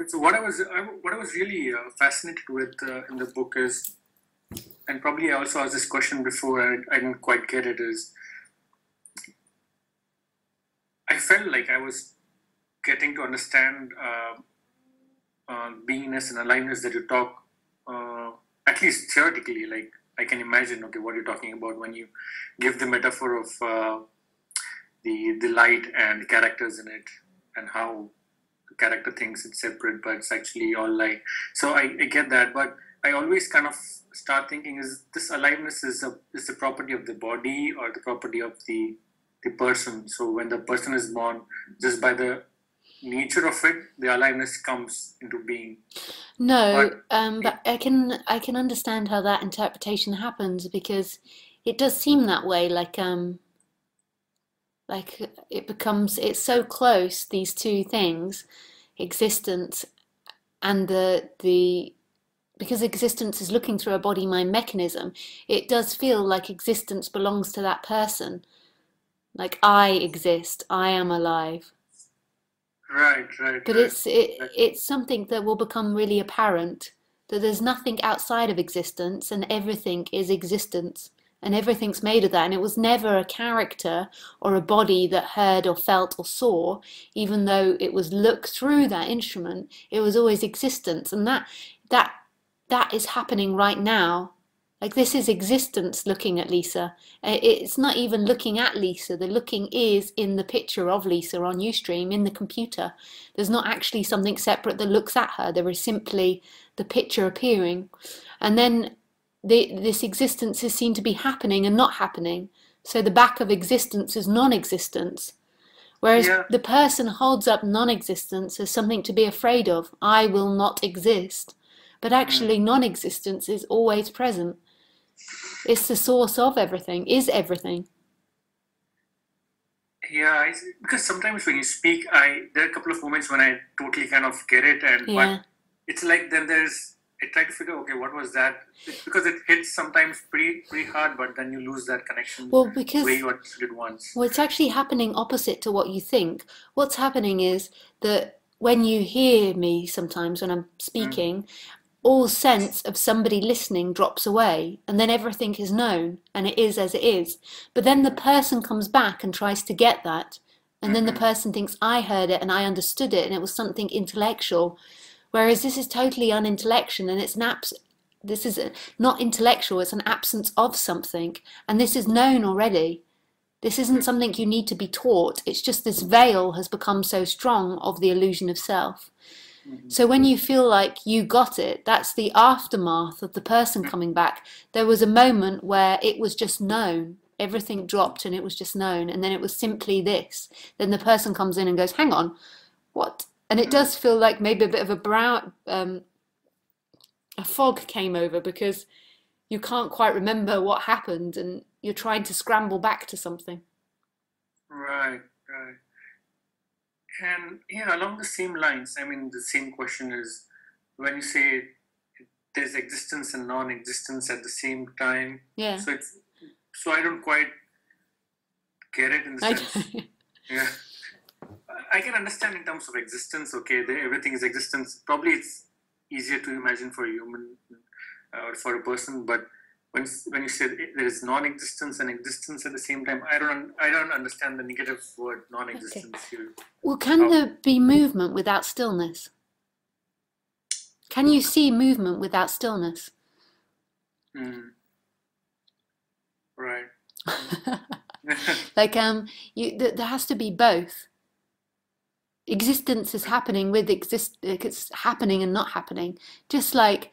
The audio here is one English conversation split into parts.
So what I was really fascinated with in the book is, and probably I also asked this question before, I didn't quite get it, is I felt like I was getting to understand beingness and aliveness that you talk, at least theoretically. Like I can imagine, okay, what you're talking about when you give the metaphor of the light and the characters in it, and how the character thinks it's separate, but it's actually all light. So I get that, but I always kind of start thinking: is this aliveness is the property of the body or the property of the person? So when the person is born, just by the nature of it, the aliveness comes into being. No, But but I can understand how that interpretation happens because it does seem that way. Like it becomes it's so close, these two things, existence and the because existence is looking through a body mind mechanism, it does feel like existence belongs to that person. Like I exist, I am alive. right, right, But right. it's something that will become really apparent that there's nothing outside of existence and everything is existence and everything's made of that, and it was never a character or a body that heard or felt or saw, even though it was looked through that instrument. It was always existence, and that that is happening right now. Like this is existence looking at Lisa. It's not even looking at Lisa. The looking is in the picture of Lisa on Ustream in the computer. There's not actually something separate that looks at her. There is simply the picture appearing. And then this existence is seen to be happening and not happening. So the back of existence is non-existence. Whereas Yeah. the person holds up non-existence as something to be afraid of. I will not exist. But Mm. actually non-existence is always present. It's the source of everything, is everything. Yeah, because sometimes when you speak, I there are a couple of moments when I totally kind of get it, and but Yeah. it's like then there's I try to figure, okay, what was that? Because it hits sometimes pretty hard, but then you lose that connection Well, the way because you understood it once. well, it's actually happening opposite to what you think. What's happening is that when you hear me sometimes when I'm Mm. speaking, all sense of somebody listening drops away, and then everything is known and it is as it is. But then the person comes back and tries to get that, and then the Mm-hmm. person thinks, I heard it and I understood it, and it was something intellectual. Whereas this is totally unintellectual, and this is not intellectual, it's an absence of something, and this is known already. This isn't something you need to be taught, it's just this veil has become so strong of the illusion of self. Mm-hmm. So when you feel like you got it, that's the aftermath of the person coming back. There was a moment where it was just known. Everything dropped and it was just known. And then it was simply this. Then the person comes in and goes, hang on, what? And it Mm. does feel like maybe a bit of a fog came over because you can't quite remember what happened and you're trying to scramble back to something. Right, right. And yeah, along the same lines, I mean, the same question is when you say there's existence and non-existence at the same time. Yeah. So it's so I don't quite get it in the sense. Okay. Yeah, I can understand in terms of existence. Okay, everything is existence. Probably it's easier to imagine for a human or for a person, but when you say there is non-existence and existence at the same time, I don't understand the negative word Okay. non-existence here. Well, can How? there be movement without stillness? Can you see movement without stillness? Mm, right. Mm. Like there has to be both. Existence is happening with like it's happening and not happening. Just like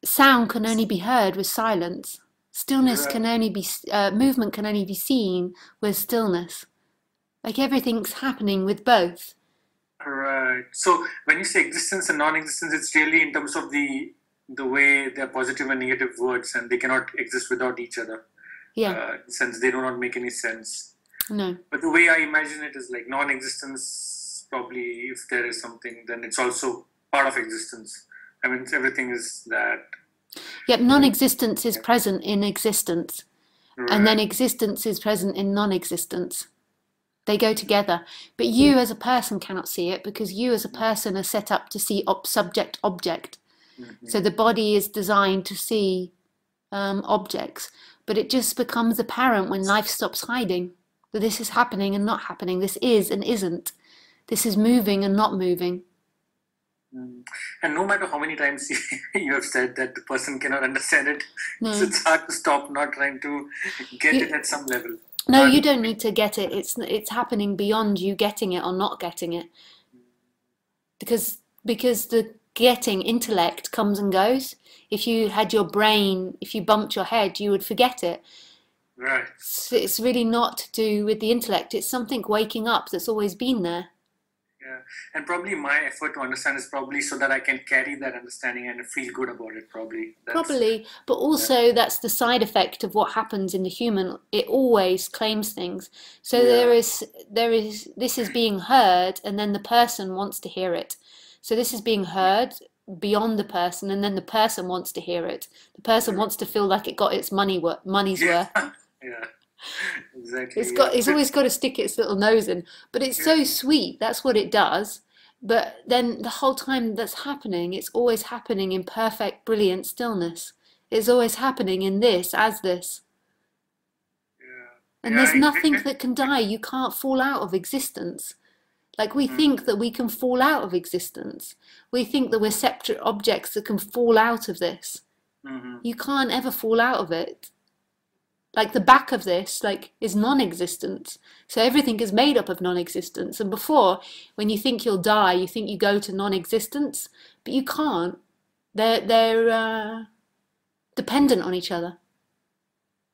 sound can only be heard with silence. Stillness Right. can only be movement can only be seen with stillness. Like everything's happening with both. Right. So when you say existence and non-existence, it's really in terms of the way they're positive and negative words, and they cannot exist without each other. Yeah. Since they do not make any sense. No. But the way I imagine it is like non-existence. Probably, if there is something, then it's also part of existence. I mean, everything is that. Yep. Non-existence is present in existence, and then Right. existence is present in non-existence. They go together. But you as a person cannot see it because you as a person are set up to see subject object. So the body is designed to see objects, but it just becomes apparent when life stops hiding that this is happening and not happening. This is and isn't. This is moving and not moving. And no matter how many times you have said that the person cannot understand it, No. so it's hard to stop not trying to get it at some level. No, you don't need to get it. It's happening beyond you getting it or not getting it. Because the getting intellect comes and goes. If you had your brain, if you bumped your head, you would forget it. Right. So it's really not to do with the intellect. It's something waking up that's always been there. Yeah, and probably my effort to understand is probably so that I can carry that understanding and feel good about it. Probably, but also that's the side effect of what happens in the human. It always claims things. So this is being heard, and then the person wants to hear it. So this is being heard beyond the person, and then the person wants to hear it. The person wants to feel like it got its money's worth. Yeah. Exactly. It's always got to stick its little nose in, but it's so sweet. That's what it does. But then the whole time that's happening, it's always happening in perfect, brilliant stillness. It's always happening in this, as this. And there's nothing that can die. You can't fall out of existence. Like we think that we can fall out of existence. We think that we're separate objects that can fall out of this. You can't ever fall out of it. Like the back of this, is non-existence. So everything is made up of non-existence. And before, when you think you'll die, you think you go to non-existence, but you can't. They're dependent on each other.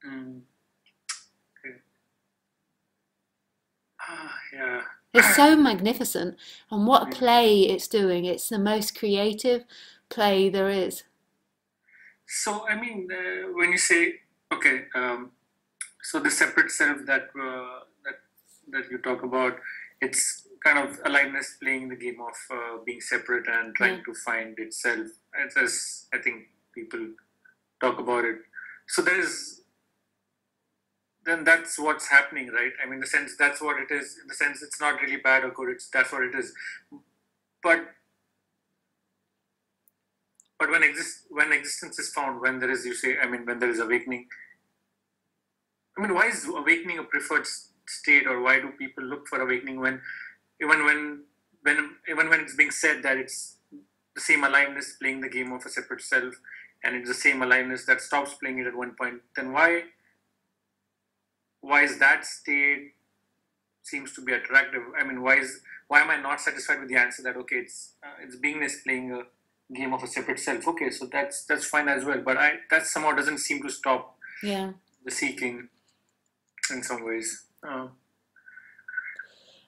Okay. Yeah. It's so magnificent. And what a play it's doing. It's the most creative play there is. So, I mean, when you say, okay, so the separate self that you talk about, it's kind of aliveness playing the game of being separate and trying to find itself, as I think people talk about it. So then that's what's happening, right? I mean, in the sense that's what it is. In the sense, it's not really bad or good. That's what it is. But when existence is found, when there is, you say, I mean, when there is awakening. I mean, why is awakening a preferred state, or why do people look for awakening when it's being said that it's the same aliveness playing the game of a separate self, and it's the same aliveness that stops playing it at one point? Then why is that state seems to be attractive? I mean, why am I not satisfied with the answer that okay, it's beingness playing a game of a separate self? Okay, so that's fine as well, but that somehow doesn't seem to stop the seeking in some ways.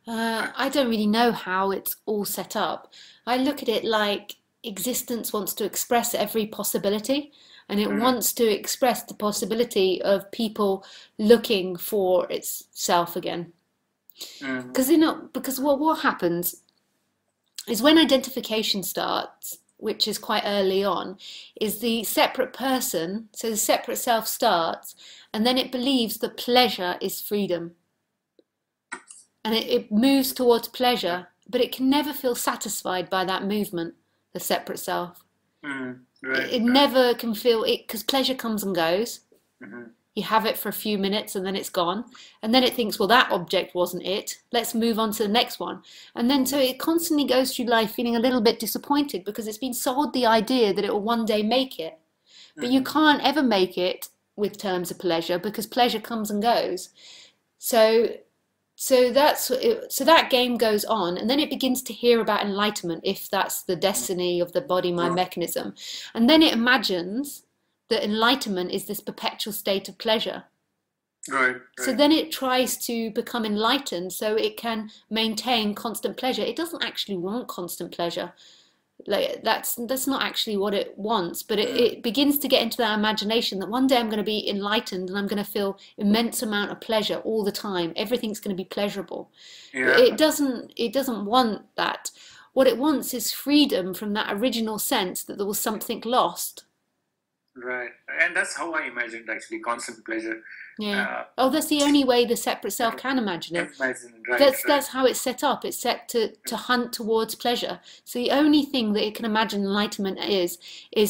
I don't really know how it's all set up. I look at it like existence wants to express every possibility, and it wants to express the possibility of people looking for itself again. Because what happens is when identification starts, which is quite early on, is the separate person, so the separate self starts, and then it believes that pleasure is freedom. And it moves towards pleasure, but it can never feel satisfied by that movement, the separate self. It never can feel it, because pleasure comes and goes. You have it for a few minutes and then it's gone. And then it thinks, well, that object wasn't it. Let's move on to the next one. And then so it constantly goes through life feeling a little bit disappointed because it's been sold the idea that it will one day make it. But you can't ever make it with terms of pleasure because pleasure comes and goes. So that game goes on, and then it begins to hear about enlightenment, if that's the destiny of the body-mind mechanism. And then it imagines that enlightenment is this perpetual state of pleasure. Right. So then it tries to become enlightened so it can maintain constant pleasure. It doesn't actually want constant pleasure. Like that's not actually what it wants, but it begins to get into that imagination that one day I'm going to be enlightened and I'm going to feel immense amount of pleasure all the time. Everything's going to be pleasurable. But it doesn't want that. What it wants is freedom from that original sense that there was something lost. Right, and that's how I imagined actually constant pleasure. Yeah. uh, Oh, that's the only way the separate self can imagine it. imagine, right, That's how it's set up. It's set to hunt towards pleasure. So the only thing that it can imagine enlightenment is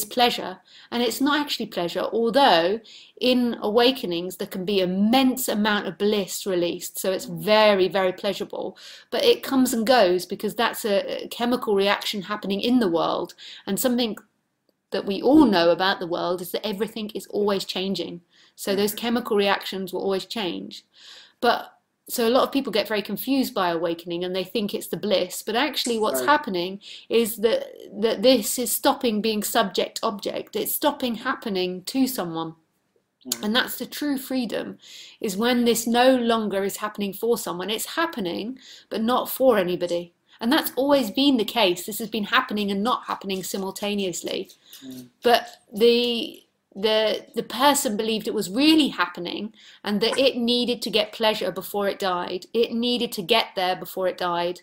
pleasure. And it's not actually pleasure, although in awakenings there can be immense amount of bliss released. So it's very, very pleasurable. But it comes and goes because that's a chemical reaction happening in the world. And something that we all know about the world is that everything is always changing. So those chemical reactions will always change. But so a lot of people get very confused by awakening and they think it's the bliss, but actually what's right. happening is that this is stopping being subject object. It's stopping happening to someone. And that's the true freedom, is when this no longer is happening for someone. It's happening, but not for anybody. And that's always been the case. This has been happening and not happening simultaneously. But the person believed it was really happening and that it needed to get pleasure before it died. It needed to get there before it died.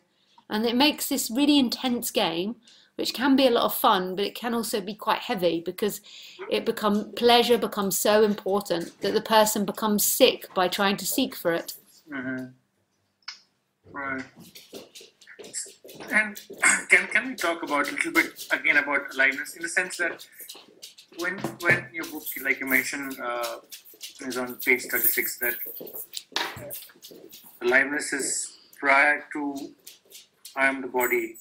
And it makes this really intense game, which can be a lot of fun, but it can also be quite heavy because pleasure becomes so important that the person becomes sick by trying to seek for it. Right. And can we talk about a little bit again about aliveness, in the sense that when your book, like you mentioned, is on page 36, that aliveness is prior to I am the body,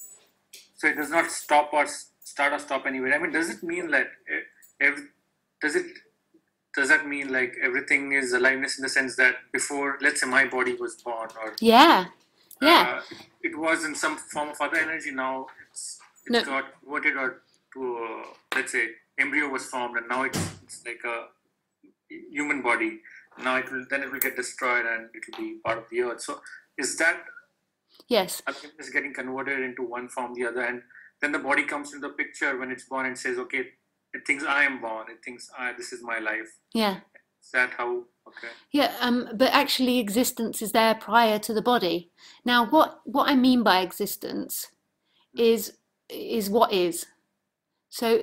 so it does not stop or start or stop anywhere. I mean, does it mean that does that mean like everything is aliveness in the sense that before, let's say, my body was born, or it was in some form of other energy, now it's got converted, or to let's say embryo was formed and now it's like a human body. Now it will get destroyed and it will be part of the earth. So is that aliveness getting converted into one form or the other, and then the body comes into the picture when it's born and says, okay, it thinks I am born, it thinks this is my life. Is that how? Okay. But actually existence is there prior to the body. Now what I mean by existence is what is. So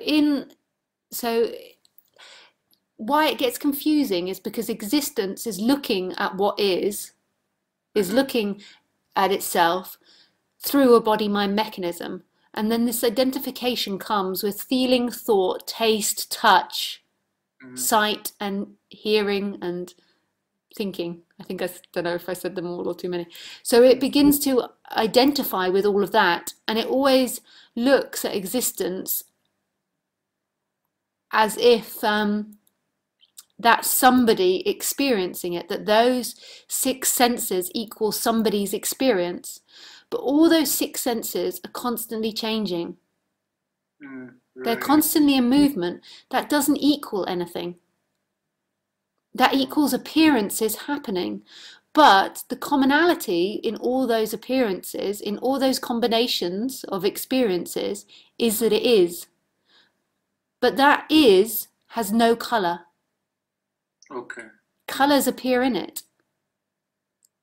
why it gets confusing is because existence is looking at what is looking at itself through a body-mind mechanism. And then this identification comes with feeling, thought, taste, touch, sight, and hearing, and thinking. I don't know if I said them all or too many. So it begins to identify with all of that, and it always looks at existence as if that's somebody experiencing it, that those 6 senses equal somebody's experience. But all those 6 senses are constantly changing. Right. They're constantly in movement. That doesn't equal anything. That equals appearances happening. But the commonality in all those appearances, in all those combinations of experiences, is that it is. But that is has no colour. Okay. Colours appear in it.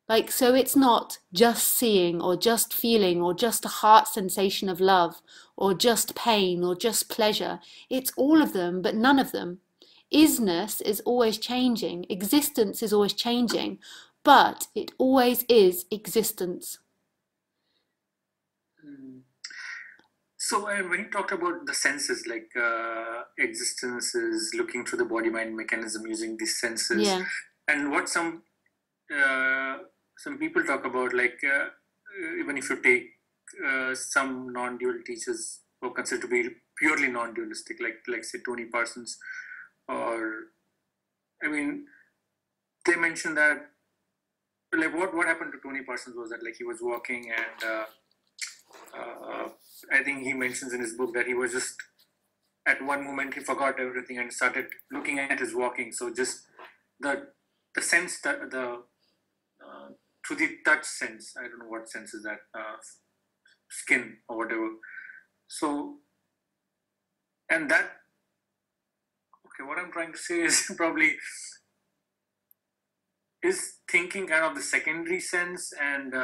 Like, so it's not just seeing or just feeling or just a heart sensation of love or just pain or just pleasure. It's all of them, but none of them. Isness is always changing. Existence is always changing, but it always is existence. So when you talk about the senses, like existence is looking through the body-mind mechanism using these senses, and what some people talk about, like even if you take some non-dual teachers who are considered to be purely non-dualistic, like say Tony Parsons, or I mean, they mentioned that like what happened to Tony Parsons was that like he was walking and I think he mentions in his book that he was just at one moment he forgot everything and started looking at his walking. So just the sense that through the touch sense, I don't know what sense is that, skin or whatever. So, and that, okay, what I'm trying to say is probably, is thinking kind of the secondary sense, and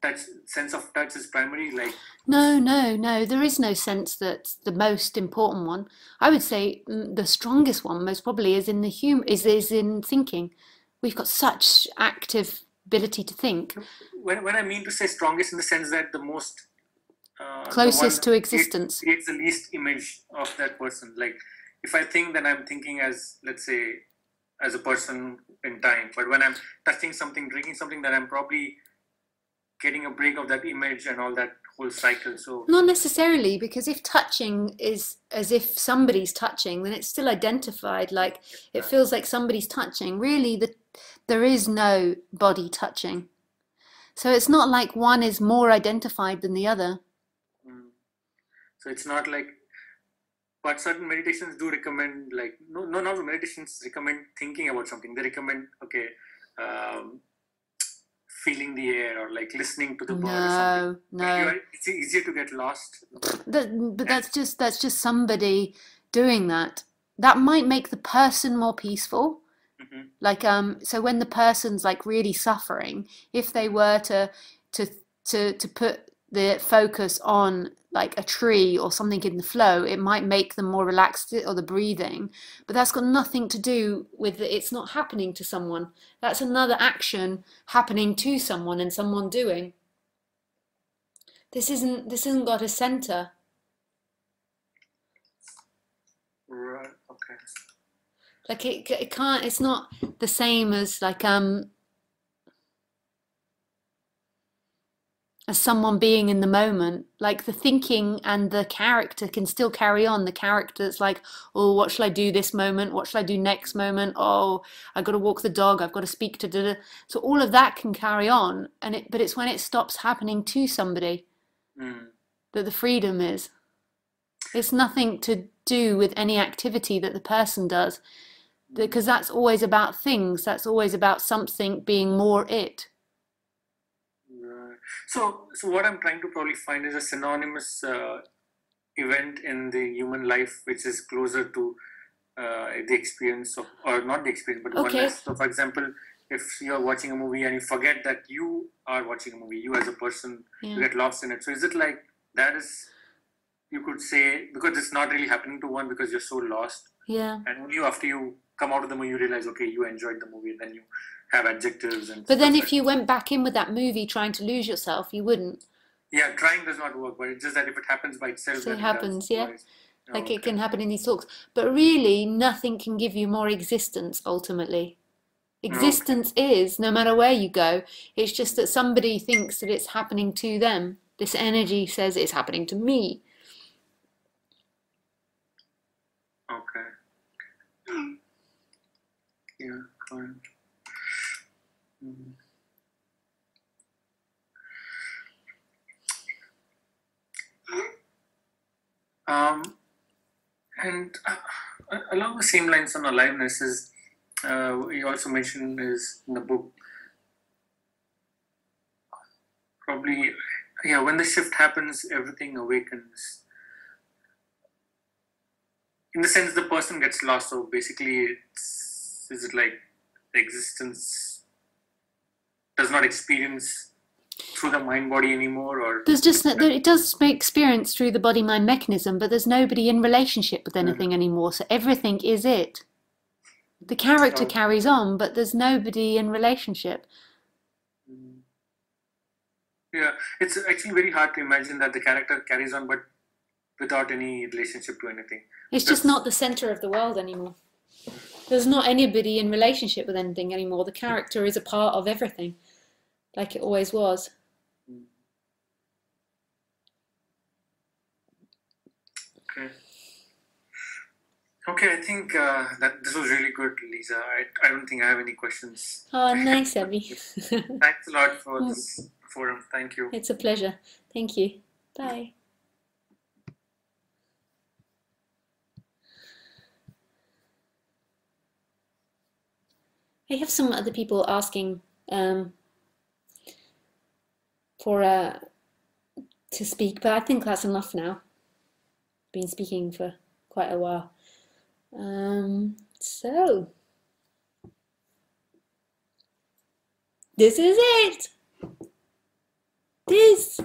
touch, sense of touch is primary, like? No, there is no sense that's the most important one. I would say the strongest one most probably is in is in thinking. we've got such active ability to think. When I mean to say strongest, in the sense that the most, the one Closest that to existence. creates the least image of that person. Like, if I think, then I'm thinking as, let's say, as a person in time. But when I'm touching something, drinking something, then I'm probably getting a break of that image and all that whole cycle. So Not necessarily, because if touching is as if somebody's touching, then it's still identified. Like it feels like somebody's touching. Really, there is no body touching. So it's not like one is more identified than the other. so it's not like, but certain meditations do recommend, like, none of the meditations recommend thinking about something. They recommend, okay, feeling the air, or like listening to the bird or something. No. It's easier to get lost. But that's just somebody doing that. That might make the person more peaceful. Like so when the person's like really suffering, if they were to put the focus on like a tree or something in the flow, it might make them more relaxed, or the breathing. But that's got nothing to do with it. It's not happening to someone. That's another action happening to someone and someone doing. This isn't got a center. Right. Okay. Like it can't. It's not the same as like as someone being in the moment. Like the thinking and the character can still carry on. The character's like, oh, what shall I do this moment? What shall I do next moment? Oh, I've got to walk the dog. I've got to speak to da. So all of that can carry on, but it's when it stops happening to somebody that the freedom is. It's nothing to do with any activity that the person does, because that's always about things. That's always about something being more it. So what I'm trying to probably find is a synonymous event in the human life, which is closer to the experience of, or not the experience, but Okay. oneness. So, for example, if you're watching a movie and you forget that you are watching a movie, you as a person, you get lost in it. So, is it like that is, you could say, because it's not really happening to one because you're so lost. Yeah. And only after you come out of the movie, you realize, okay, you enjoyed the movie, and then you have adjectives and. But then, if you went back in with that movie trying to lose yourself, you wouldn't. Yeah, trying does not work, but it's just that if it happens by itself, So then it happens, yeah. Like okay. it can happen in these talks, but really, nothing can give you more existence. Ultimately, existence is no matter where you go. It's just that somebody thinks that it's happening to them. This energy says it's happening to me. Okay. Yeah, fine. And along the same lines on aliveness is, you also mentioned is in the book, probably, yeah, when the shift happens, everything awakens. In the sense the person gets lost, so basically is it like the existence does not experience through the mind body anymore, or there's just it does experience through the body mind mechanism, but there's nobody in relationship with anything anymore, so everything is it. The character carries on, but there's nobody in relationship. Yeah, it's actually very hard to imagine that the character carries on but without any relationship to anything. It's just not the center of the world anymore. There's not anybody in relationship with anything anymore. The character is a part of everything, like it always was. Okay, I think that this was really good, Lisa. I don't think I have any questions. Oh, nice, Abby. Thanks a lot for this forum. Thank you. It's a pleasure. Thank you. Bye. I have some other people asking to speak, but I think that's enough now. Been speaking for quite a while. So this is it. This